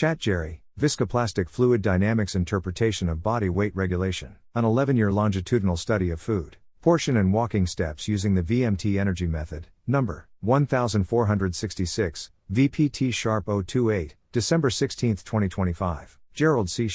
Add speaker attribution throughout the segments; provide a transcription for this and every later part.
Speaker 1: ChatGerry, Viscoplastic Fluid Dynamics Interpretation of Body Weight Regulation, an 11-year longitudinal study of food, portion and walking steps using the VMT energy method, number 1466, VPT Sharp 028, December 16, 2025. Gerald C.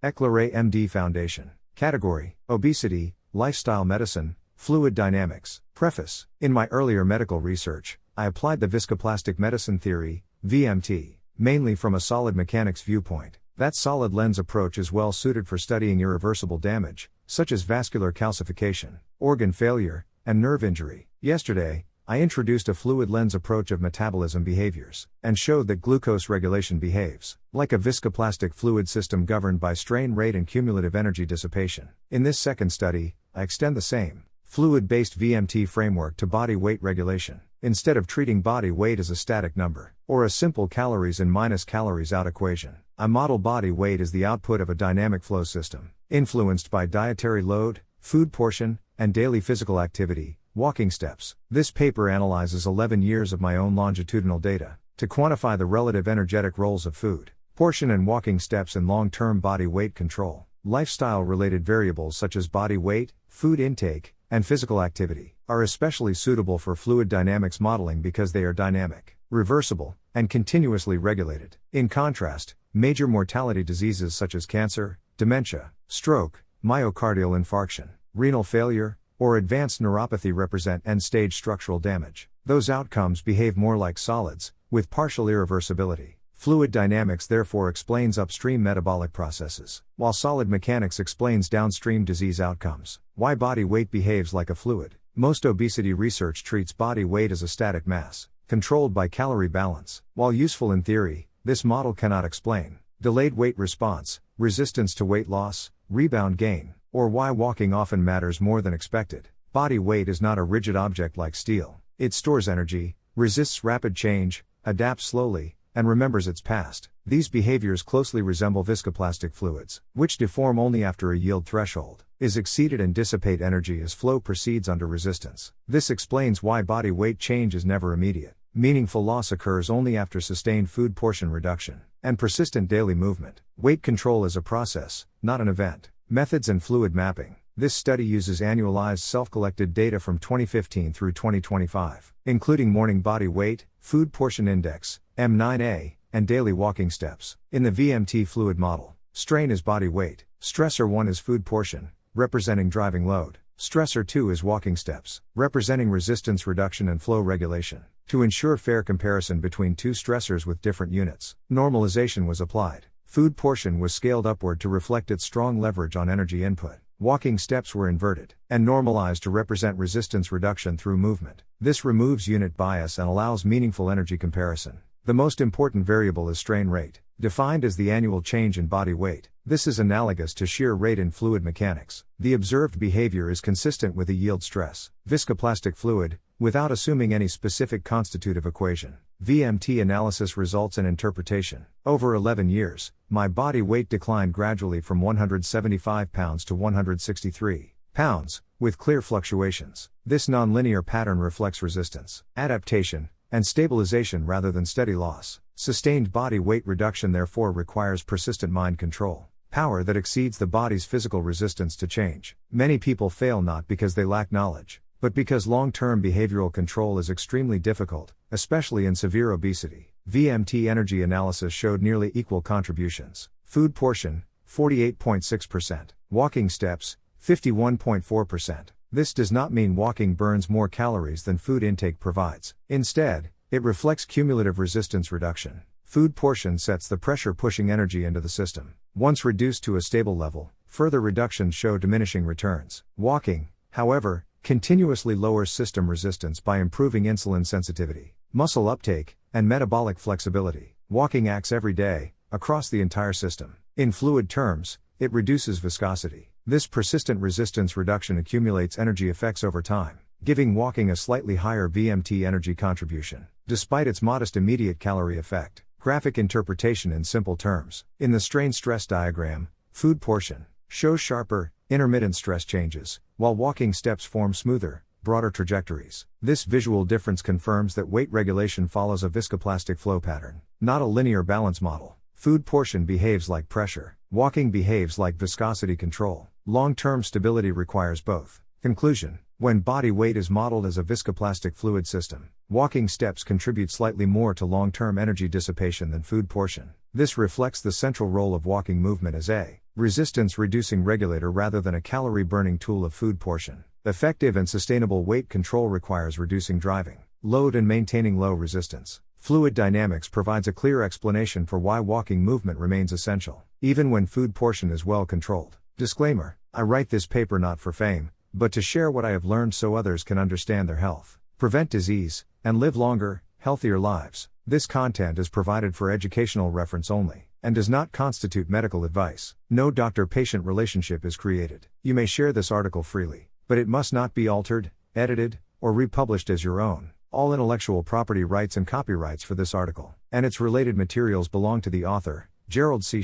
Speaker 1: EclaireMD Foundation. Category: Obesity, Lifestyle Medicine, Fluid Dynamics. Preface: in my earlier medical research, I applied the Viscoplastic Medicine Theory, VMT, mainly from a solid mechanics viewpoint. That solid lens approach is well suited for studying irreversible damage, such as vascular calcification, organ failure, and nerve injury. Yesterday, I introduced a fluid lens approach of metabolism behaviors, and showed that glucose regulation behaves like a viscoplastic fluid system governed by strain rate and cumulative energy dissipation. In this second study, I extend the same fluid-based VMT framework to body weight regulation. Instead of treating body weight as a static number, or a simple calories in minus calories out equation, I model body weight as the output of a dynamic flow system, influenced by dietary load, food portion, and daily physical activity, walking steps. This paper analyzes 11 years of my own longitudinal data, to quantify the relative energetic roles of food, portion and walking steps in long-term body weight control. Lifestyle-related variables such as body weight, food intake, and physical activity are especially suitable for fluid dynamics modeling because they are dynamic, reversible, and continuously regulated. In contrast, major mortality diseases such as cancer, dementia, stroke, myocardial infarction, renal failure, or advanced neuropathy represent end-stage structural damage. Those outcomes behave more like solids, with partial irreversibility. Fluid dynamics therefore explains upstream metabolic processes, while solid mechanics explains downstream disease outcomes. Why body weight behaves like a fluid. Most obesity research treats body weight as a static mass, controlled by calorie balance. While useful in theory, this model cannot explain delayed weight response, resistance to weight loss, rebound gain, or why walking often matters more than expected. Body weight is not a rigid object like steel. It stores energy, resists rapid change, adapts slowly, and remembers its past. These behaviors closely resemble viscoplastic fluids, which deform only after a yield threshold is exceeded and dissipate energy as flow proceeds under resistance. This explains why body weight change is never immediate. Meaningful loss occurs only after sustained food portion reduction and persistent daily movement. Weight control is a process, not an event. Methods and fluid mapping. This study uses annualized self-collected data from 2015 through 2025, including morning body weight, food portion index, M9A, and daily walking steps. In the VMT fluid model, strain is body weight, stressor 1 is food portion, representing driving load, stressor 2 is walking steps, representing resistance reduction and flow regulation. To ensure fair comparison between two stressors with different units, normalization was applied. Food portion was scaled upward to reflect its strong leverage on energy input. Walking steps were inverted and normalized to represent resistance reduction through movement. This removes unit bias and allows meaningful energy comparison. The most important variable is strain rate, defined as the annual change in body weight. This is analogous to shear rate in fluid mechanics. The observed behavior is consistent with a yield stress, viscoplastic fluid, without assuming any specific constitutive equation. VMT analysis results in interpretation. Over 11 years, my body weight declined gradually from 175 pounds to 163 pounds, with clear fluctuations. This nonlinear pattern reflects resistance, adaptation, and stabilization rather than steady loss. Sustained body weight reduction therefore requires persistent mind control, power that exceeds the body's physical resistance to change. Many people fail not because they lack knowledge, but because long-term behavioral control is extremely difficult, especially in severe obesity. VMT energy analysis showed nearly equal contributions. Food portion, 48.6%. Walking steps, 51.4%. This does not mean walking burns more calories than food intake provides. Instead, it reflects cumulative resistance reduction. Food portion sets the pressure pushing energy into the system. Once reduced to a stable level, further reductions show diminishing returns. Walking, however, continuously lowers system resistance by improving insulin sensitivity, muscle uptake, and metabolic flexibility. Walking acts every day, across the entire system. In fluid terms, it reduces viscosity. This persistent resistance reduction accumulates energy effects over time, giving walking a slightly higher VMT energy contribution, despite its modest immediate calorie effect. Graphic interpretation in simple terms. In the strain stress diagram, food portion shows sharper, intermittent stress changes, while walking steps form smoother, broader trajectories. This visual difference confirms that weight regulation follows a viscoplastic flow pattern, not a linear balance model. Food portion behaves like pressure. Walking behaves like viscosity control. Long-term stability requires both. Conclusion. When body weight is modeled as a viscoplastic fluid system, walking steps contribute slightly more to long-term energy dissipation than food portion. This reflects the central role of walking movement as a resistance-reducing regulator rather than a calorie-burning tool of food portion. Effective and sustainable weight control requires reducing driving load and maintaining low resistance. Fluid dynamics provides a clear explanation for why walking movement remains essential, even when food portion is well controlled. Disclaimer: I write this paper not for fame, but to share what I have learned so others can understand their health, prevent disease, and live longer, healthier lives. This content is provided for educational reference only, and does not constitute medical advice. No doctor-patient relationship is created. You may share this article freely, but it must not be altered, edited, or republished as your own. All intellectual property rights and copyrights for this article, and its related materials belong to the author, Gerald C.